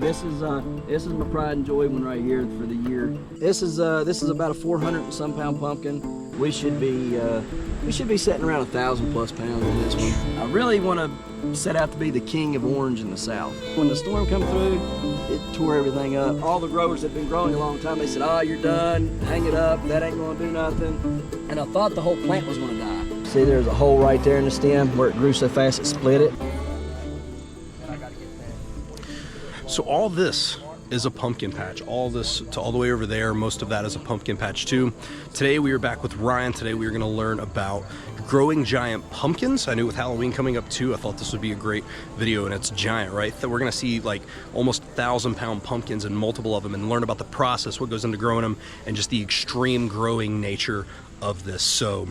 This is my pride and joy one right here for the year. This is about a 400 and some pound pumpkin. We should be setting around 1,000 plus pounds on this one. I really want to set out to be the king of orange in the South. When the storm come through, it tore everything up. All the growers that have been growing a long time, they said, "Oh, you're done. Hang it up. That ain't going to do nothing." And I thought the whole plant was going to die. See, there's a hole right there in the stem where it grew so fast it split it. So all this is a pumpkin patch. All this to all the way over there, most of that is a pumpkin patch too. Today we are back with Ryan. Today we are going to learn about growing giant pumpkins. I knew with Halloween coming up too, I thought this would be a great video, and it's giant, right? That we're going to see like almost 1,000-pound pumpkins and multiple of them, and learn about the process, what goes into growing them, and just the extreme growing nature of this. So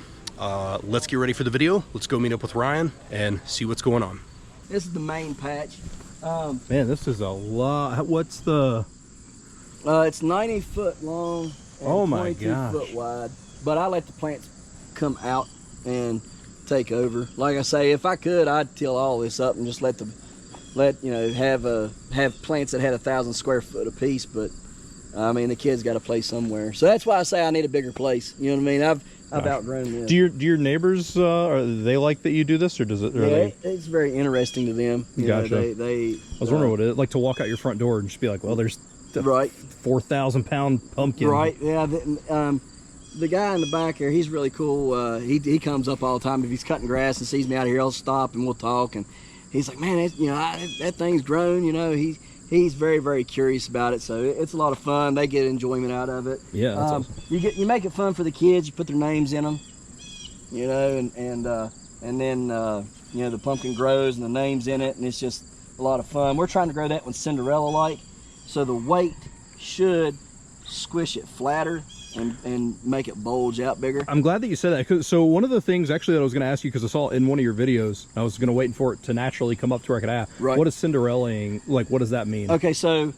let's get ready for the video. Let's go meet up with Ryan and see what's going on. This is the main patch. Man, this is a lot. What's the... It's 90 foot long and oh my 22 gosh. foot wide. But I let the plants come out and take over. Like I say, if I could, I'd till all this up and just have plants that had 1,000 square foot a piece. But I mean, the kids got to play somewhere. So that's why I say I need a bigger place. You know what I mean? I've outgrown this. Do your neighbors, are they like that you do this, or does it? It's very interesting to them. You gotcha. know, I was wondering what it is like to walk out your front door and just be like, well, there's right 4,000-pound pumpkin. Right. Yeah. The guy in the back here, he's really cool. He comes up all the time. If he's cutting grass and sees me out here, he'll stop and we'll talk. And he's like, "Man, that thing's grown." You know, he's very, very curious about it. So it's a lot of fun. They get enjoyment out of it. Yeah. That's awesome. You make it fun for the kids. You put their names in them. You know, and then the pumpkin grows and the name's in it, and it's just a lot of fun. We're trying to grow that one Cinderella-like, so the weight should squish it flatter and make it bulge out bigger. I'm glad that you said that. So one of the things actually that I was going to ask you, because I saw it in one of your videos, I was going to wait for it to naturally come up to where I could ask. Right. What is Cinderella-ing? Like, what does that mean? Okay, so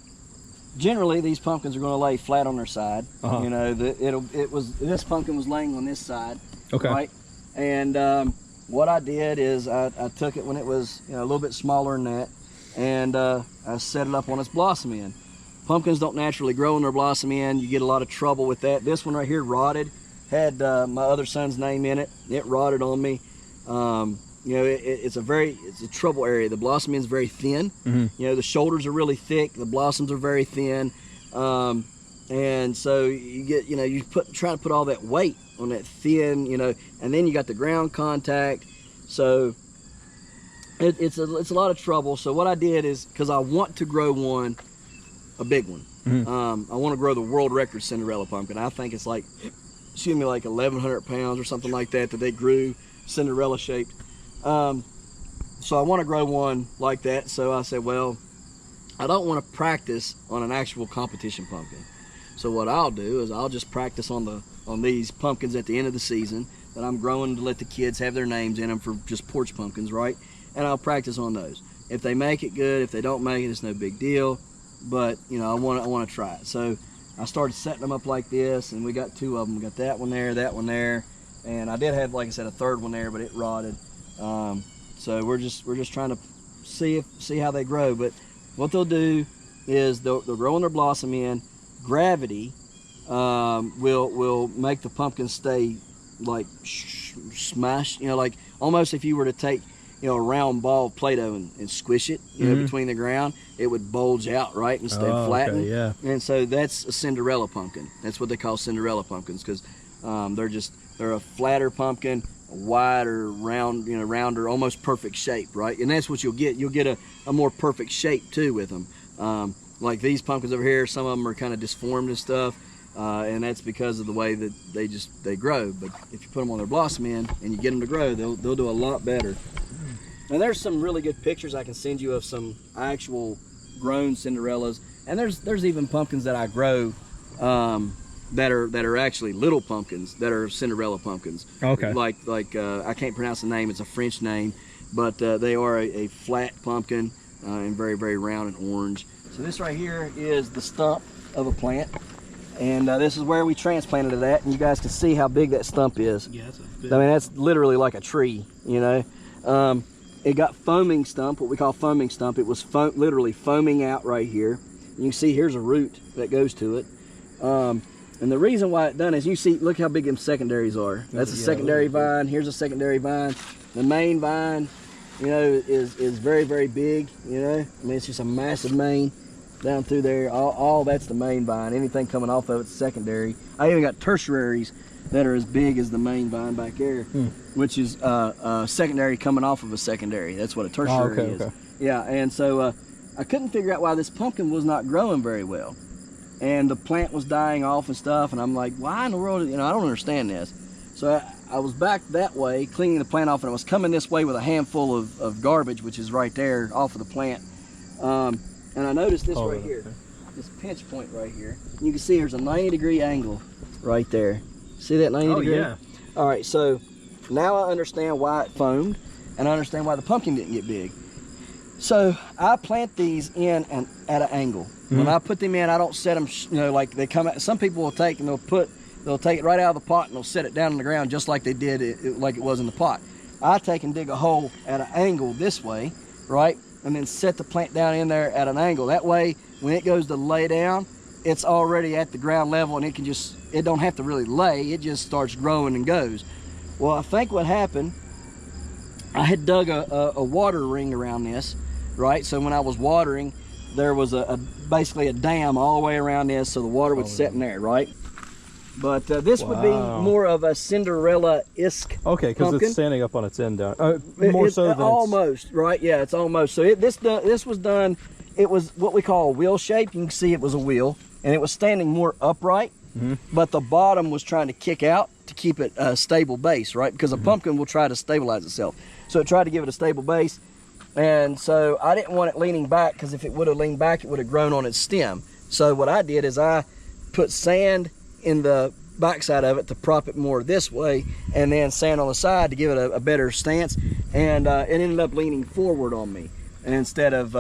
generally these pumpkins are going to lay flat on their side. Uh-huh. You know, this pumpkin was laying on this side. Okay. Right. And what I did is I took it when it was a little bit smaller than that, and I set it up on its blossom end. Pumpkins don't naturally grow on their blossom end. You get a lot of trouble with that. This one right here rotted, had my other son's name in it. It rotted on me. It's a trouble area. The blossom end's very thin. Mm-hmm. You know, the shoulders are really thick. The blossoms are very thin. And so you get, you try to put all that weight on that thin, and then you got the ground contact. So it's a lot of trouble. So what I did is, because I want to grow a big one. Mm-hmm. I want to grow the world record Cinderella pumpkin. I think it's like 1,100 pounds or something like that they grew Cinderella shaped. So I want to grow one like that. So I said, well, I don't want to practice on an actual competition pumpkin. So what I'll do is I'll just practice on these pumpkins at the end of the season that I'm growing to let the kids have their names in them for just porch pumpkins, right? And I'll practice on those. If they make it, good. If they don't make it, it's no big deal. But I want to try it. So I started setting them up like this, and we got two of them. We got that one there, and I did have, like I said, a third one there, but it rotted. So we're just trying to see how they grow. But what they'll do is they'll grow on their blossom end. Gravity will make the pumpkin stay like smashed, like almost if you were to take a round ball of Play-Doh and squish it Mm-hmm. between the ground, it would bulge out, right, instead of flatten. Okay, yeah. And so that's a Cinderella pumpkin. That's what they call Cinderella pumpkins, because they're a flatter pumpkin, wider, rounder, almost perfect shape, right? And that's what you'll get. You'll get a more perfect shape too with them. Like these pumpkins over here, some of them are kind of disformed and stuff, and that's because of the way that they grow. But if you put them on their blossom end and you get them to grow, they'll do a lot better. And there's some really good pictures I can send you of some actual grown Cinderellas, and there's even pumpkins that I grow that are actually little pumpkins that are Cinderella pumpkins. Okay. Like I can't pronounce the name. It's a French name, but they are a flat pumpkin and very, very round and orange. So this right here is the stump of a plant, and this is where we transplanted it at, and you guys can see how big that stump is. Yeah, that's a big... I mean, that's literally like a tree, it got foaming stump, what we call foaming stump. It was literally foaming out right here. You can see here's a root that goes to it. And the reason why it done is, you see, look how big them secondaries are. That's a secondary vine. Here's a secondary vine. The main vine, you know, is very, very big, you know. I mean, it's just a massive main down through there. All that's the main vine. Anything coming off of it's secondary. I even got tertiaries that are as big as the main vine back there, which is secondary coming off of a secondary. That's what a tertiary is. Okay. Yeah, and so I couldn't figure out why this pumpkin was not growing very well. And the plant was dying off and stuff, and I'm like, why in the world, you know, I don't understand this. So I was back that way, cleaning the plant off, and I was coming this way with a handful of garbage, which is right there off of the plant. And I noticed this right here, this pinch point right here. You can see there's a 90-degree angle right there. See that 90 degree? Yeah. All right, so now I understand why it foamed, and I understand why the pumpkin didn't get big. So I plant these in and at an angle. When I put them in, I don't set them, you know, like they come out. Some people will take and they'll take it right out of the pot and they'll set it down on the ground just like they did like it was in the pot. I take and dig a hole at an angle this way, right? And then set the plant down in there at an angle. That way, when it goes to lay down, it's already at the ground level, and it don't have to really lay, it just starts growing and goes. Well, I think what happened, I had dug a water ring around this, right? So when I was watering, there was basically a dam all the way around this, so the water would sit in there, right? But this would be more of a Cinderella-esque Okay, because it's standing up on its end down. More so than almost, right? Yeah, it's almost. So this was done, it was what we call a wheel shape. You can see it was a wheel, and it was standing more upright, but the bottom was trying to kick out to keep it a stable base, right? Because a pumpkin will try to stabilize itself. So it tried to give it a stable base. And so I didn't want it leaning back, because if it would have leaned back, it would have grown on its stem. So what I did is I put sand in the backside of it to prop it more this way, and then sand on the side to give it a better stance. And it ended up leaning forward on me instead of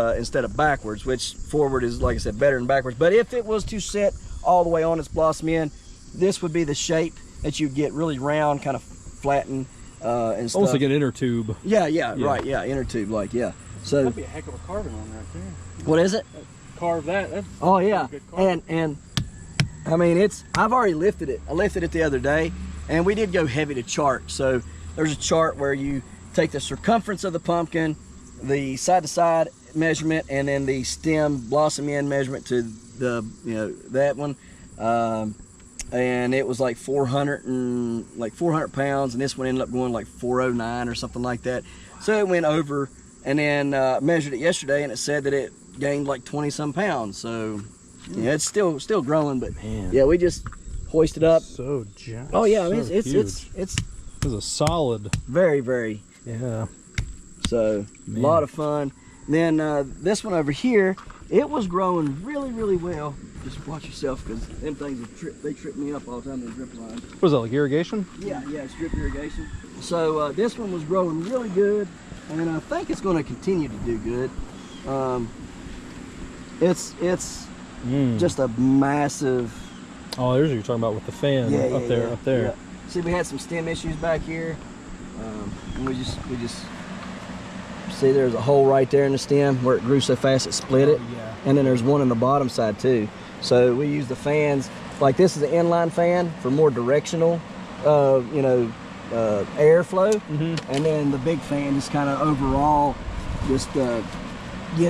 backwards, which forward is, like I said, better than backwards. But if it was to sit all the way on its blossom end, this would be the shape that you get, really round, kind of flattened. And stuff. Almost like an inner tube. Yeah, right, yeah, inner tube, like, yeah. So that'd be a heck of a carving on right there. What is it? Carve that. That's oh yeah, good carving. and I mean, I've already lifted it. I lifted it the other day, and we did go heavy to chart. So there's a chart where you take the circumference of the pumpkin, the side-to-side measurement, and then the stem blossom end measurement to the, you know, that one. And it was like 400 pounds, and this one ended up going like 409 or something like that. So it went over, and then measured it yesterday, and it said that it gained like 20-some pounds. So yeah, it's still growing, but man, yeah, we just hoisted up. So giant. Oh yeah, I mean, so it's a solid. Very, very. Yeah. So a lot of fun. Then this one over here, it was growing really, really well. Just watch yourself, because them things they trip me up all the time, these drip lines. Was that like irrigation? Yeah, it's drip irrigation. So this one was growing really good, and I think it's going to continue to do good. It's just a massive. Oh, there's what you're talking about with the fan up there. Yeah. See, we had some stem issues back here, and we just see there's a hole right there in the stem where it grew so fast it split it, and then there's one on the bottom side too. So we use the fans, like this is an inline fan for more directional, airflow, and then the big fan just kind of overall, just get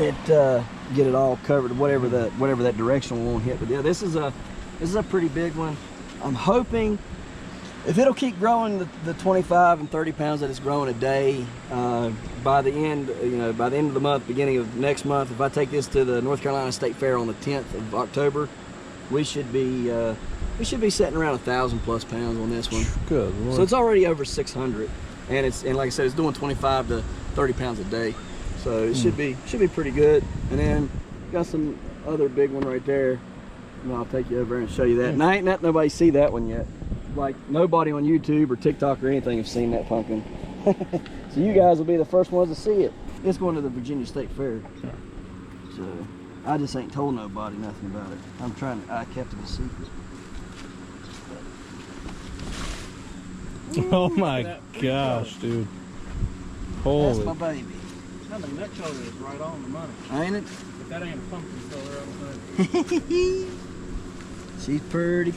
it all covered, whatever that directional won't hit. But yeah, this is a pretty big one. I'm hoping if it'll keep growing the 25 and 30 pounds that it's growing a day, by the end of the month, beginning of next month, if I take this to the North Carolina State Fair on the 10th of October, we should be sitting around 1,000+ pounds on this one. Good Lord. So it's already over 600, and like I said, it's doing 25 to 30 pounds a day. So it should be pretty good. And then got some other big one right there. And I'll take you over and show you that. And I ain't let nobody see that one yet. Like nobody on YouTube or TikTok or anything have seen that pumpkin. So you guys will be the first ones to see it. It's going to the Virginia State Fair. So I just ain't told nobody nothing about it. I kept it a secret. Oh my gosh, dude. Holy. That's my baby. Kind of nut shoulder is right on the money. Ain't it? But that ain't a pumpkin color, I'm saying. She's pretty.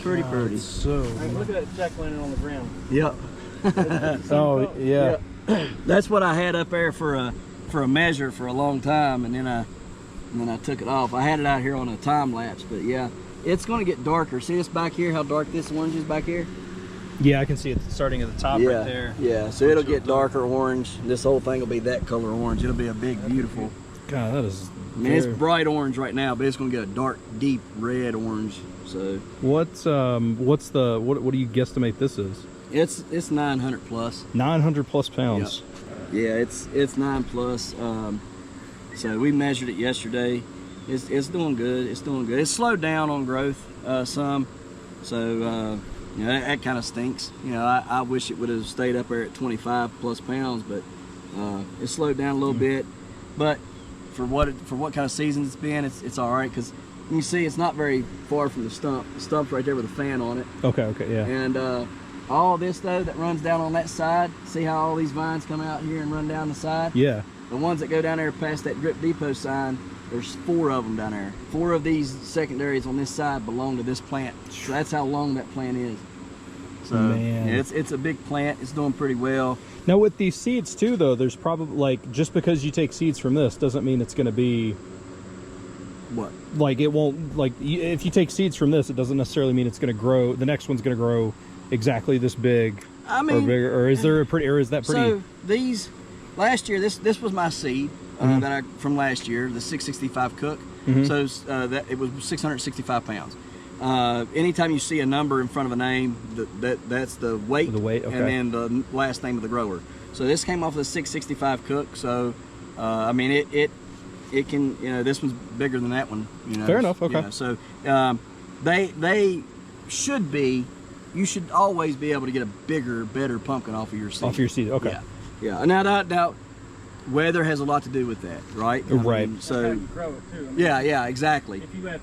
So. Hey, look at that check landing on the ground. Yep. Oh yeah. That's what I had up there for a measure for a long time, and then I took it off. I had it out here on a time lapse, but yeah, it's going to get darker. See this back here? How dark this orange is back here? Yeah, I can see it starting at the top Yeah, right there. yeah. So it'll get darker orange. This whole thing will be that color orange. It'll be a big, beautiful. God, that is. I mean, it's bright orange right now, but it's going to get a dark, deep red orange. So what do you guesstimate this is? it's 900 plus. 900 plus pounds. Yep. Yeah, it's 9 plus. So we measured it yesterday. It's doing good. It's doing good. It's slowed down on growth some. So you know, that kind of stinks. You know, I wish it would have stayed up there at 25 plus pounds, but it slowed down a little bit. But for what kind of season it's been, it's all right, because you see it's not very far from the stump. The stump's right there with a fan on it. Okay, yeah. And all this though that runs down on that side, see how all these vines come out here and run down the side? Yeah. The ones that go down there past that drip depot sign, there's 4 of them down there. 4 of these secondaries on this side belong to this plant. So that's how long that plant is. So Man. yeah, it's a big plant. It's doing pretty well. Now with these seeds too, though, there's probably, like, just because you take seeds from this doesn't mean it's going to be. What? Like, it won't, like, if you take seeds from this, it doesn't necessarily mean it's going to grow. The next one's going to grow exactly this big. I mean, or bigger, or is there a pretty, or is that pretty? So these last year, this was my seed that I from last year, the 665 Cook. So that it was 665 pounds. Anytime you see a number in front of a name, that's the weight. The weight, okay. And then the last name of the grower. So this came off of the 665 Cook. So I mean, it can, you know, this one's bigger than that one. You know. Fair enough. Okay. Yeah, so they should be. You should always be able to get a bigger, better pumpkin off of your seed. Off your seed, okay. Yeah. Now, weather has a lot to do with that, right? Right. Mean, That's so how you grow it too. I mean, yeah, exactly. If you have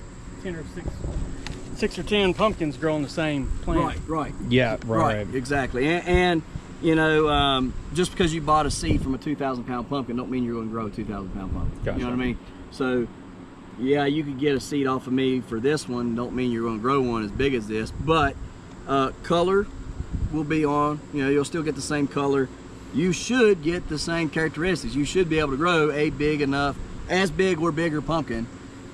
6 or 10 pumpkins growing the same plant. Right. Yeah, right. Exactly. And you know, just because you bought a seed from a 2,000 pound pumpkin, don't mean you're going to grow a 2,000 pound pumpkin. Gotcha. You know what I mean? So, yeah, you could get a seed off of me for this one. Don't mean you're going to grow one as big as this, but color will be on. You know, you'll still get the same color. You should get the same characteristics. You should be able to grow a big enough, as big or bigger pumpkin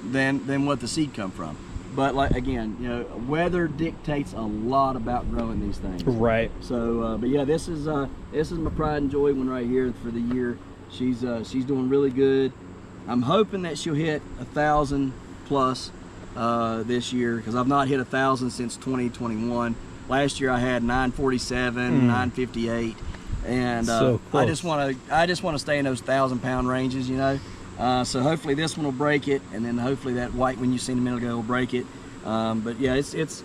than what the seed come from. But like, again, you know, weather dictates a lot about growing these things. Right. So, but yeah, this is my pride and joy one right here for the year. She's doing really good. I'm hoping that she'll hit 1,000 plus this year, because I've not hit 1,000 since 2021. Last year I had 947, 958, and So I just want to stay in those 1,000-pound ranges, you know. So hopefully this one will break it, and then hopefully that white one you seen a minute ago will break it. But yeah, it's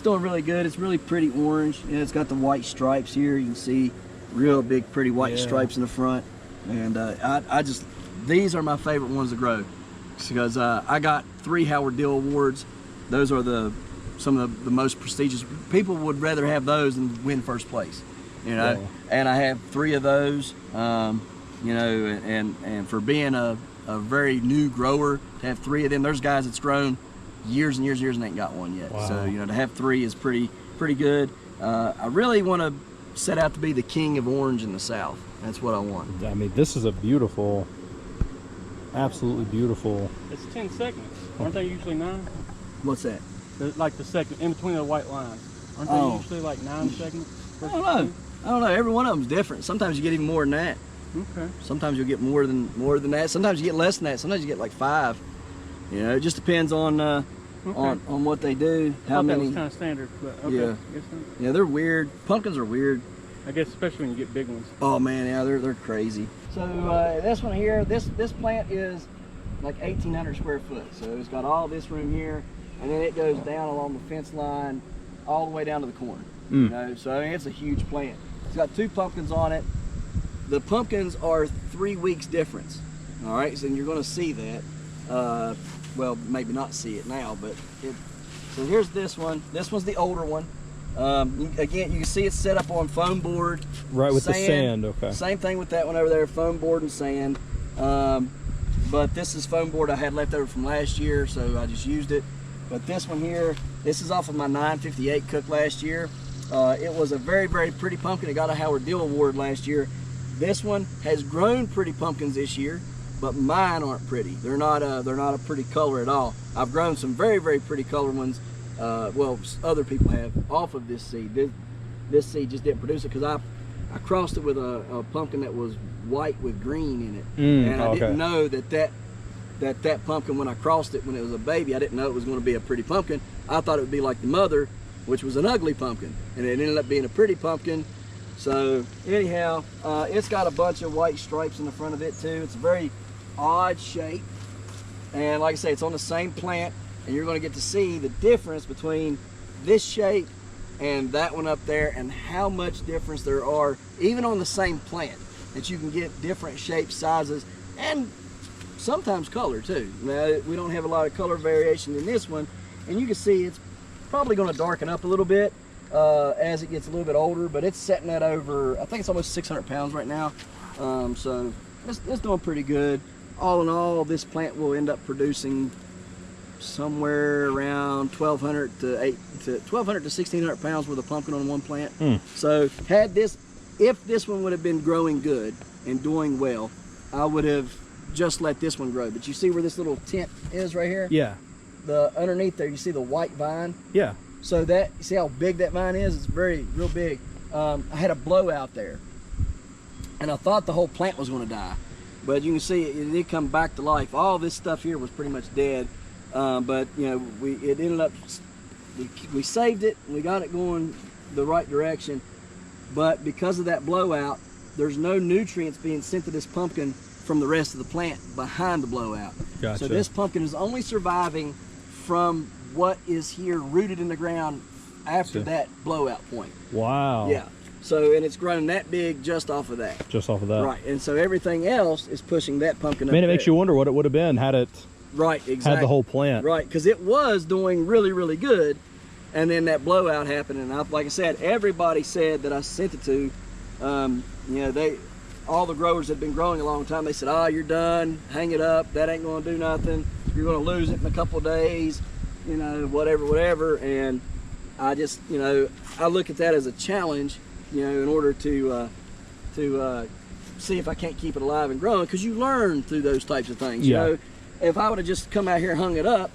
doing really good. It's really pretty orange, and it's got the white stripes here. You can see real big, pretty white stripes in the front. And these are my favorite ones to grow, because I got 3 Howard Deal awards. Those are some of the most prestigious. People would rather have those than win first place, you know. Yeah. And I have 3 of those. You know, and for being a very new grower, to have 3 of them. There's guys that's grown years and years and ain't got one yet. Wow. So, you know, to have 3 is pretty good. I really want to set out to be the king of orange in the South. That's what I want. I mean, this is a beautiful, absolutely beautiful. It's 10 segments. Aren't they usually 9? What's that? Like the segment in between the white lines. Aren't they usually like 9 segments? I don't know. Every one of them's different. Sometimes you get even more than that. Okay. Sometimes you'll get more than that. Sometimes you get less than that. Sometimes you get like 5. You know, it just depends on on what they do. How many? That was kind of standard, but okay. Yeah. Yeah, they're weird. Pumpkins are weird. I guess especially when you get big ones. Oh man, yeah, they're crazy. So this one here, this plant is like 1,800 square foot. So it's got all this room here, and then it goes down along the fence line, all the way down to the corner. You know, so I mean, it's a huge plant. It's got 2 pumpkins on it. The pumpkins are 3 weeks difference. All right, so you're going to see that. Well, maybe not see it now, but so here's this one. This one's the older one. Again, you can see it's set up on foam board. Right, with the sand, okay. Same thing with that one over there, foam board and sand. But this is foam board I had left over from last year, so I just used it. But this one here, this is off of my 958 cook last year. It was a very, very pretty pumpkin. It got a Howard Deal Award last year. This one has grown pretty pumpkins this year, but mine aren't pretty. They're not a pretty color at all. I've grown some very, very pretty color ones. Well, other people have off of this seed. This seed just didn't produce it because I crossed it with a pumpkin that was white with green in it, and I didn't know that pumpkin when I crossed it when it was a baby. I didn't know it was going to be a pretty pumpkin. I thought it would be like the mother, which was an ugly pumpkin, and it ended up being a pretty pumpkin. So anyhow, it's got a bunch of white stripes in the front of it too. It's a very odd shape, and like I say, it's on the same plant, and you're going to get to see the difference between this shape and that one up there, and how much difference there are even on the same plant, that you can get different shapes, sizes, and sometimes color too. Now, we don't have a lot of color variation in this one, and you can see it's probably going to darken up a little bit as it gets a little bit older, but it's setting at over, I think it's almost 600 pounds right now. So it's doing pretty good. All in all, this plant will end up producing somewhere around 1,200 to 1,600 pounds worth of pumpkin on one plant. So if this one would have been growing good and doing well, I would have just let this one grow. But you see where this little tent is right here? Yeah. The underneath there, you see the white vine? Yeah. So that, you see how big that vine is? It's real big. I had a blowout there, and I thought the whole plant was going to die, but you can see it did come back to life. All this stuff here was pretty much dead, but you know, it ended up, we saved it, and we got it going the right direction. But because of that blowout, there's no nutrients being sent to this pumpkin from the rest of the plant behind the blowout. Gotcha. So this pumpkin is only surviving from what is here rooted in the ground after that blowout point. Wow. Yeah. So, and it's grown that big just off of that. Just off of that. Right. And so everything else is pushing that pumpkin up. Man, it makes you wonder what it would have been had it had the whole plant. Right, because it was doing really, really good, and then that blowout happened, and like I said, everybody said that I sent it to, you know, all the growers that had been growing a long time, they said, oh, you're done, hang it up, that ain't going to do nothing, you're going to lose it in a couple of days, you know, whatever. And I just, you know, I look at that as a challenge, you know, in order to see if I can't keep it alive and growing, because you learn through those types of things. Yeah. You know, if I would have just come out here and hung it up,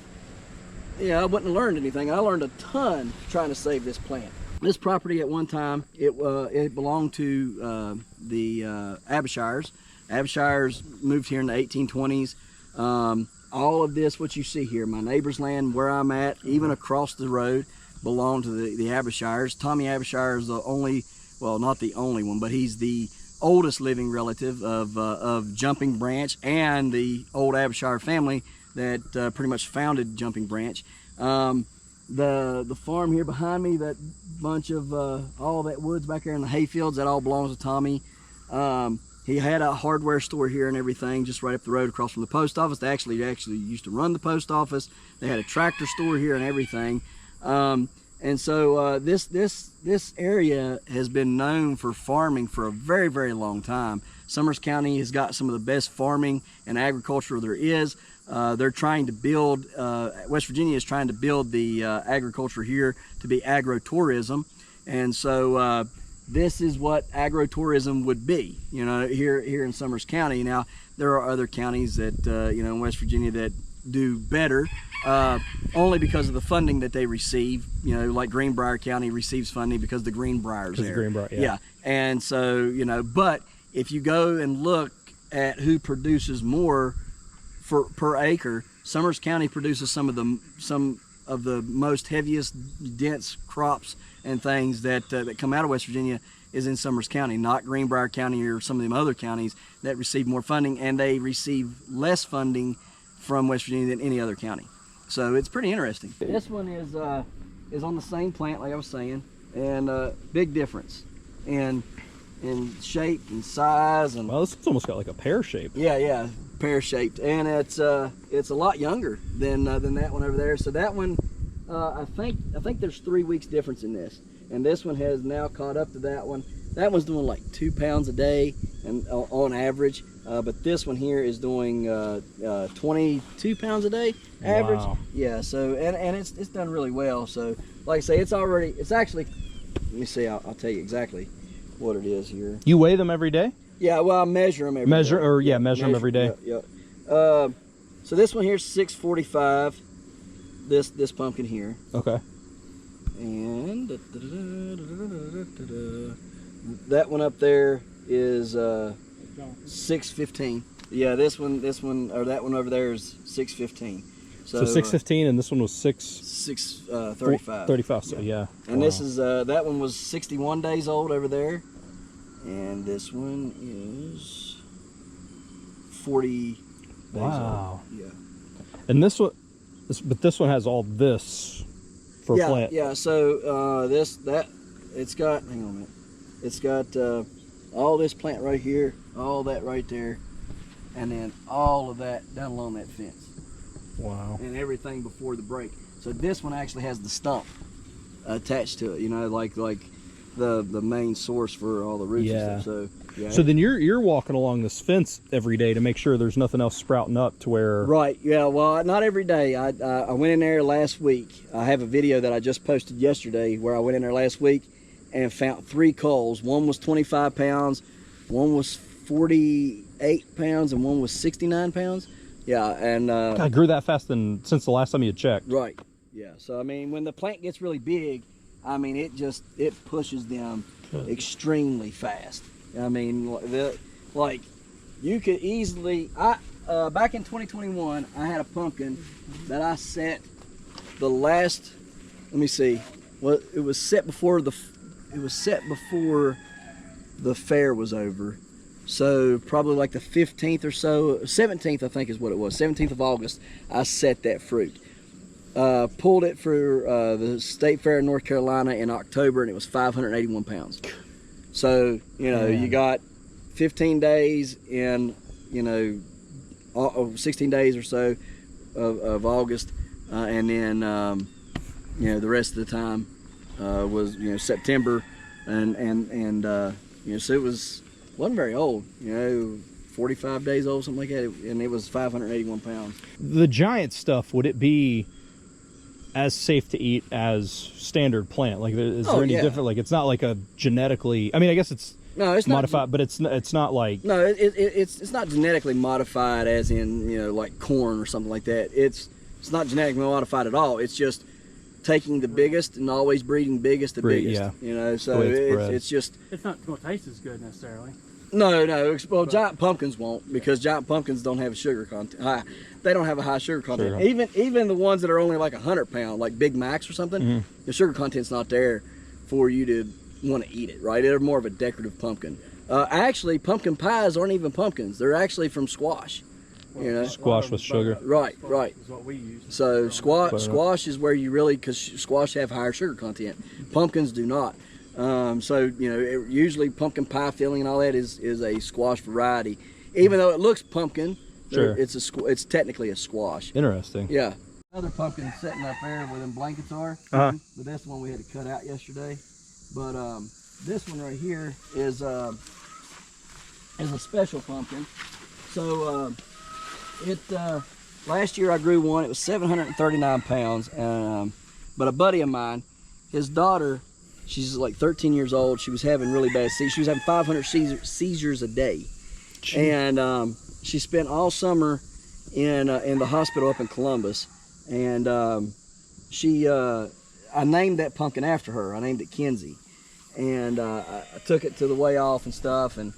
you know, I wouldn't have learned anything. I learned a ton trying to save this plant. This property at one time, it belonged to the Appalachia. Appalachia moved here in the 1820s. All of this, what you see here, my neighbor's land, where I'm at, even across the road, belonged to the Appalachia. Tommy Appalachia is the only, well, not the only one, but he's the oldest living relative of Jumping Branch and the old Appalachia family that pretty much founded Jumping Branch. The farm here behind me, that bunch of all that woods back there in the hay fields, that all belongs to Tommy. He had a hardware store here and everything just right up the road across from the post office. They actually used to run the post office. They had a tractor store here and everything. And so this area has been known for farming for a very, very long time. Summers County has got some of the best farming and agriculture there is. They're trying to build, West Virginia is trying to build the agriculture here to be agro-tourism. And so this is what agro-tourism would be, you know, here in Summers County. Now, there are other counties that, you know, in West Virginia that do better, only because of the funding that they receive. You know, like Greenbrier County receives funding because the Greenbrier's there. Greenbrier, yeah. And so, you know, but if you go and look at who produces more per acre, Summers County produces some of the most heaviest dense crops and things that come out of West Virginia is in Summers County, not Greenbrier County or some of them other counties that receive more funding, and they receive less funding from West Virginia than any other county. So it's pretty interesting. This one is on the same plant, like I was saying, and big difference in shape and size. And well, this one's almost got like a pear shape. Yeah, pear shaped, and it's a lot younger than that one over there. So that one, I think there's 3 weeks difference in this, and this one has now caught up to that one. That one's doing like 2 pounds a day, and on average. but this one here is doing 22 pounds a day average. Wow. Yeah, so and it's done really well. So like I say, it's actually, let me see, I'll tell you exactly what it is here. You weigh them every day? Yeah, well, I measure them every day. Measure them every day. Yeah. So this one here's 645. This pumpkin here. Okay. And that one up there is 615. Yeah, this one, or that one over there is 615. So 615, and this one was 635. 35. So yeah. And this is that one was 61 days old over there, and this one is 40 days wow. old. Yeah. And this one, but this one has all this for plant. Yeah. So it's got. Hang on a minute. It's got all this plant right here, all that right there, and then all of that down along that fence. Wow. And everything before the break. So this one actually has the stump attached to it. You know, like the main source for all the roots. Yeah. And stuff. So yeah. So then you're walking along this fence every day to make sure there's nothing else sprouting up to where. Right. Yeah. Well, not every day. I went in there last week. I have a video that I just posted yesterday where I went in there last week and found 3 culls. One was 25 pounds, one was 48 pounds, and one was 69 pounds. Yeah, and God, grew that fast since the last time you had checked. right. Yeah. So I mean, when the plant gets really big, I mean, it pushes them extremely fast. I mean, like you could easily. Back in 2021, I had a pumpkin that I set the last. Let me see. Well, it was set before the fair was over. So probably like the 15th or so, 17th I think is what it was, 17th of August, I set that fruit. Pulled it for the State Fair in North Carolina in October, and it was 581 pounds. So, you know, you got 15 days in, 16 days or so of August, and then, the rest of the time was, September, and so it wasn't very old, 45 days old, something like that, and it was 581 pounds. The giant stuff, would it be as safe to eat as standard plant? Like, is there any different? Like, it's not like a genetically. I mean, I guess it's modified, but it's not like. No, it's not genetically modified, as in like corn or something like that. It's not genetically modified at all. It's just taking the biggest and always breeding biggest the biggest. Yeah. So it's just. It's not going to taste as good necessarily. No. Well, giant pumpkins won't, because giant pumpkins don't have a sugar content. They don't have a high sugar content. Even the ones that are only like 100 pound, like Big Macs or something, the sugar content's not there for you to want to eat it. Right? They're more of a decorative pumpkin. Actually, pumpkin pies aren't even pumpkins. They're actually from squash. Squash with sugar. Right. Is what we use. So squash is where you really, because squash have higher sugar content. Pumpkins do not. Usually pumpkin pie filling and all that is a squash variety. Even though it looks pumpkin, it's technically a squash. Interesting. Yeah. Another pumpkin sitting up there where them blankets are. Uh-huh. But that's the one we had to cut out yesterday. But this one right here is a special pumpkin. So last year I grew one. It was 739 pounds. But a buddy of mine, his daughter, she's like 13 years old. She was having really bad seizures. She was having 500 seizures a day. Jeez. And she spent all summer in the hospital up in Columbus. And I named that pumpkin after her. I named it Kenzie. And I took it to the weigh off and stuff. And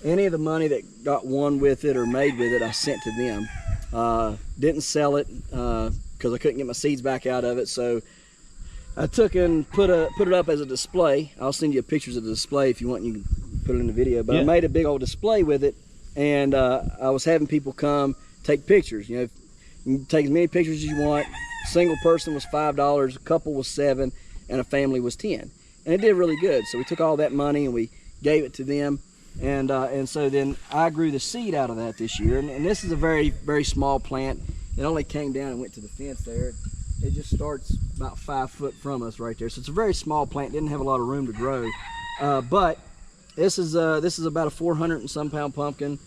any of the money that got won with it or made with it, I sent to them. Didn't sell it because I couldn't get my seeds back out of it. So I took and put it up as a display. I'll send you pictures of the display if you want. You can put it in the video. But I made a big old display with it, and I was having people come take pictures. You can take as many pictures as you want. Single person was $5, a couple was $7, and a family was $10. And it did really good. So we took all that money and we gave it to them, and so then I grew the seed out of that this year. And this is a very, very small plant. It only came down and went to the fence there. It just starts about 5 foot from us right there. So it's a very small plant. Didn't have a lot of room to grow. But this is about a 400 and some pound pumpkin.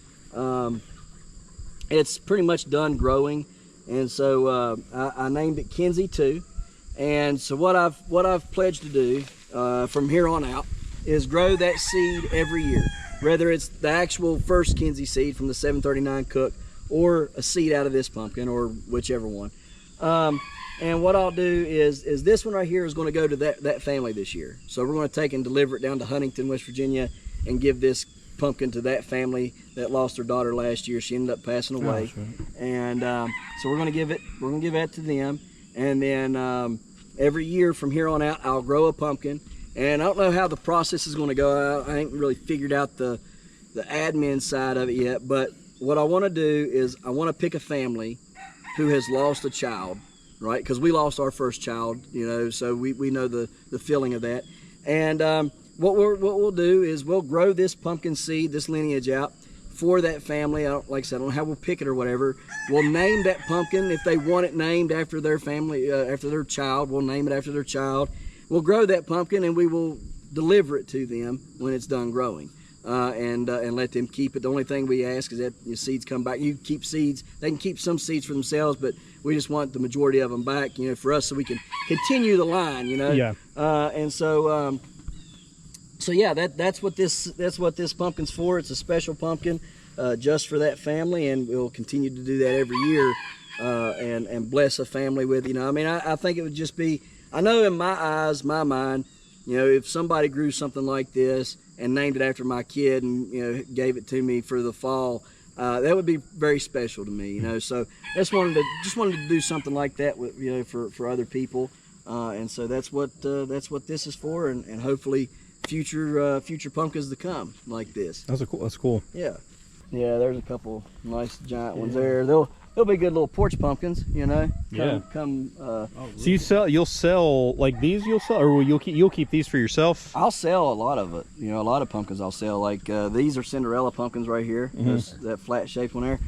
It's pretty much done growing, and so I named it Kinsey 2. And so what I've pledged to do from here on out is grow that seed every year, whether it's the actual first Kinsey seed from the 739 Cook or a seed out of this pumpkin or whichever one. And what I'll do is this one right here is going to go to that family this year. So we're going to take and deliver it down to Huntington, West Virginia, and give this pumpkin to that family that lost their daughter last year. She ended up passing away. Oh, right. And so we're going to give that to them. And then every year from here on out, I'll grow a pumpkin. And I don't know how the process is going to go. I ain't really figured out the admin side of it yet. But what I want to do is I want to pick a family who has lost a child, right? Because we lost our first child, you know, so we know the feeling of that. And what we'll do is we'll grow this pumpkin seed, this lineage out for that family. Like I said, I don't know how we'll pick it or whatever. We'll name that pumpkin if they want it named after their family, after their child. We'll name it after their child. We'll grow that pumpkin and we will deliver it to them when it's done growing, and let them keep it. The only thing we ask is that your seeds come back. You keep seeds. They can keep some seeds for themselves, but we just want the majority of them back, you know, for us, so we can continue the line, you know. Yeah. And so. So yeah, that's what this pumpkin's for. It's a special pumpkin just for that family, and we'll continue to do that every year, and bless a family with, you know. I mean, I think it would just be, I know in my eyes, my mind, you know, if somebody grew something like this and named it after my kid and, you know, gave it to me for the fall, that would be very special to me, you know. So just wanted to do something like that with, you know, for other people, and so that's what this is for, and hopefully future pumpkins to come like this. That's cool. Yeah, there's a couple nice giant ones there. They'll be good little porch pumpkins, you know. So you'll sell like these, or you'll keep these for yourself? I'll sell a lot of it, you know. A lot of pumpkins I'll sell. Like these are Cinderella pumpkins right here. That flat shaped one there.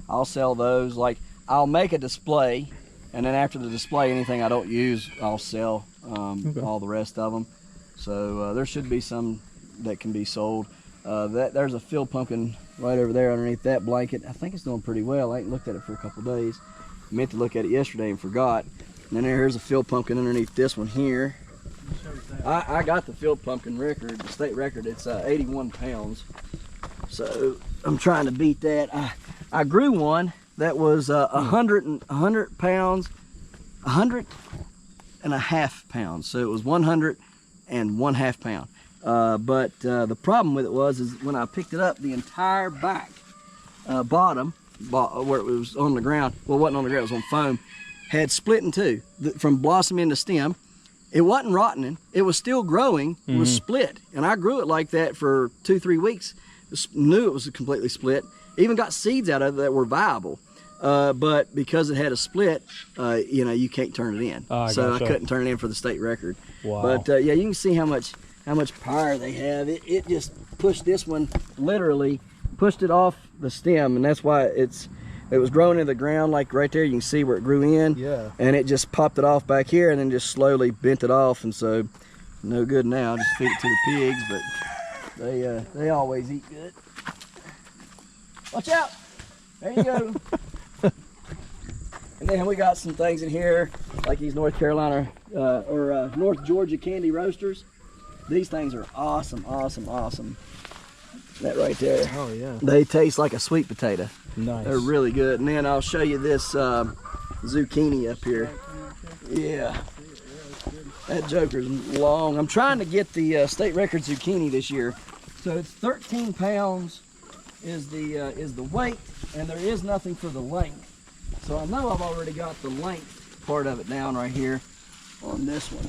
I'll sell those. Like I'll make a display, and then after the display, anything I don't use, I'll sell. All the rest of them. So there should be some that can be sold. There's a field pumpkin right over there underneath that blanket. I think it's doing pretty well. I ain't looked at it for a couple days. I meant to look at it yesterday and forgot. And then here's a field pumpkin underneath this one here. I got the field pumpkin record, the state record. It's 81 pounds. So I'm trying to beat that. I grew one that was 100 pounds, 100.5 pounds. So it was 101.5 pounds. But the problem with it was when I picked it up, the entire back bottom, where it was on the ground, well, it wasn't on the ground, it was on foam, had split in two from blossom into stem. It wasn't rotting, it was still growing, it was split. And I grew it like that for 2-3 weeks. Just knew it was completely split. Even got seeds out of it that were viable. But because it had a split, you know, you can't turn it in. So I couldn't turn it in for the state record. Wow. But yeah, you can see how much power they have. It just pushed this one, literally pushed it off the stem, and that's why it was growing in the ground, like right there. You can see where it grew in. Yeah. And it just popped it off back here, and then just slowly bent it off, and so no good now. Just feed it to the pigs, but they always eat good. Watch out! There you go. And then we got some things in here, like these North Carolina or North Georgia candy roasters. These things are awesome. That right there. Oh yeah. They taste like a sweet potato. Nice. They're really good. And then I'll show you this zucchini up here. Yeah. That joker's long. I'm trying to get the state record zucchini this year. So it's 13 pounds is the weight, and there is nothing for the length. So I know I've already got the length part of it down right here on this one.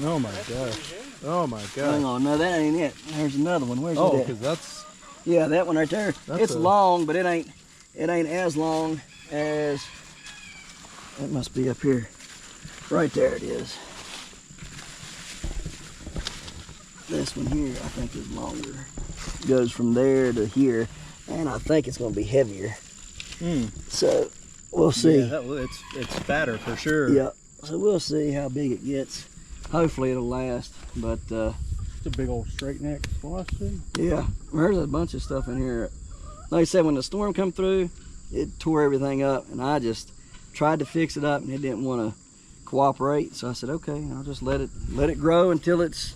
Oh my gosh. Oh my gosh. Hang on, no, that ain't it. There's another one. Where's it at? Because that's... Yeah, that one right there. It's long, but it ain't as long as... It must be up here. Right there it is. This one here, I think, is longer. It goes from there to here, and I think it's going to be heavier. So we'll see. Yeah, it's fatter for sure. Yeah. So we'll see how big it gets. Hopefully it'll last, but it's a big old straight neck squash too. Yeah, there's a bunch of stuff in here. like I said, when the storm come through, it tore everything up, and I just tried to fix it up, and it didn't want to cooperate. So I said, okay, I'll just let it grow until it's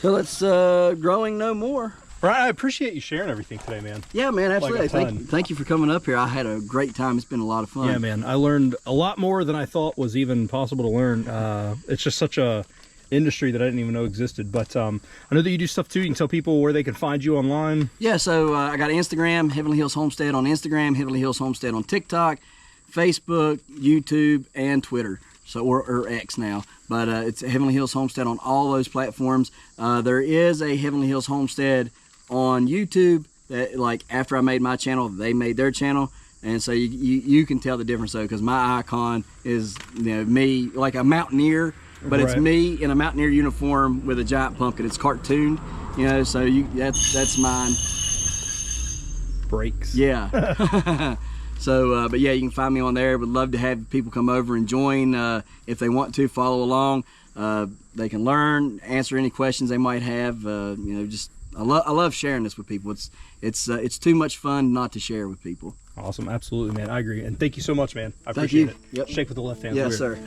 growing no more. Ryan, I appreciate you sharing everything today, man. Yeah, man, absolutely. Like thank you for coming up here. I had a great time. It's been a lot of fun. Yeah, man. I learned a lot more than I thought was even possible to learn. It's just such a industry that I didn't even know existed. But I know that you do stuff too. You can tell people where they can find you online. Yeah, so I got Instagram, Heavenly Hills Homestead on Instagram, Heavenly Hills Homestead on TikTok, Facebook, YouTube, and Twitter. So or X now, but it's Heavenly Hills Homestead on all those platforms. There is a Heavenly Hills Homestead on YouTube that, like, after I made my channel, they made their channel, and so you can tell the difference though, because my icon is, you know, me like a mountaineer, but it's me in a mountaineer uniform with a giant pumpkin. It's cartooned, you know, so that's mine. Breaks. Yeah. So, but yeah, you can find me on there. Would love to have people come over and join if they want to follow along. They can learn, answer any questions they might have. You know, just I love sharing this with people. It's too much fun not to share with people. Awesome, absolutely, man. I agree, and thank you so much, man. I appreciate it. Yep. Shake with the left hand. Yes, sir.